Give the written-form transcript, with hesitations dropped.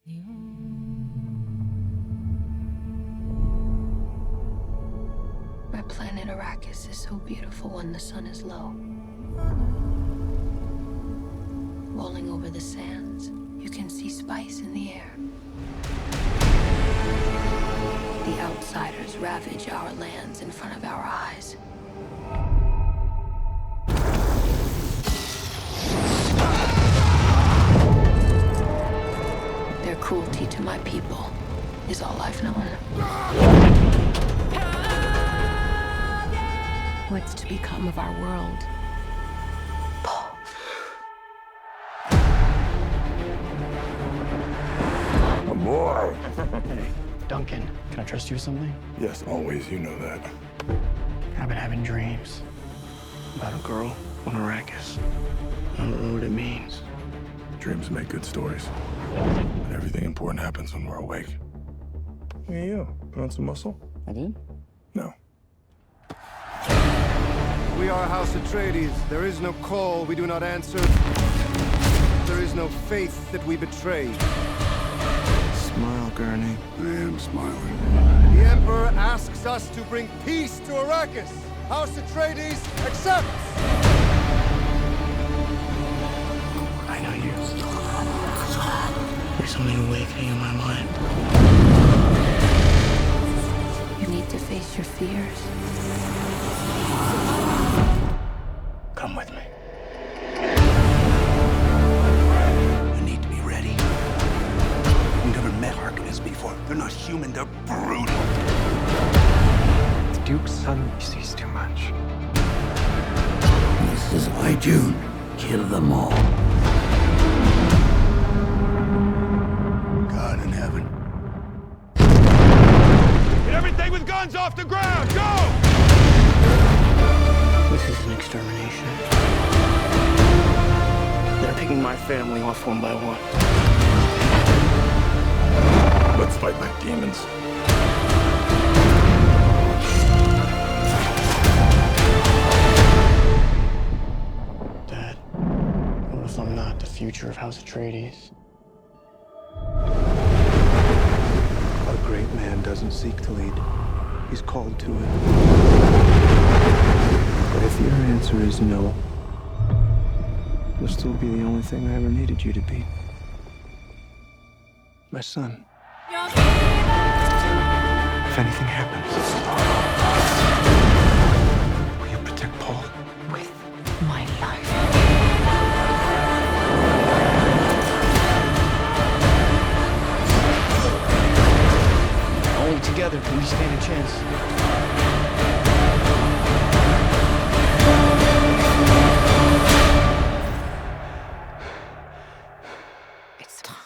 My planet Arrakis is so beautiful when the sun is low. Rolling over the sands, you can see spice in the air. The outsiders ravage our lands in front of our eyes. Their cruelty to my people is all I've known. What's to become of our world? Paul. A boy. Hey, Duncan, can I trust you with something? Yes, always. You know that. I've been having dreams about a girl on Arrakis. I don't know what it means. Dreams make good stories. But everything important happens when we're awake. Hey, you. Put on some muscle? I did? No. We are House Atreides. There is no call we do not answer. There is no faith that we betray. Smile, Gurney. I am smiling. The Emperor asks us to bring peace to Arrakis. House Atreides accepts! I know you. There's something awakening in my mind. You need to face your fears. Come with me. You need to be ready. You've never met Harkonnens before. They're not human, they're brutal. The Duke's son sees too much. This is why June killed them all. God in heaven. Get everything with guns off the ground! Go! This is an extermination. They're picking my family off one by one. Let's fight like demons. Dad, what if I'm not the future of House Atreides? A great man doesn't seek to lead. He's called to it. But if your answer is no, you'll still be the only thing I ever needed you to be. My son. If anything happens, will you protect Paul? With my life. Only together can we stand a chance. It's time.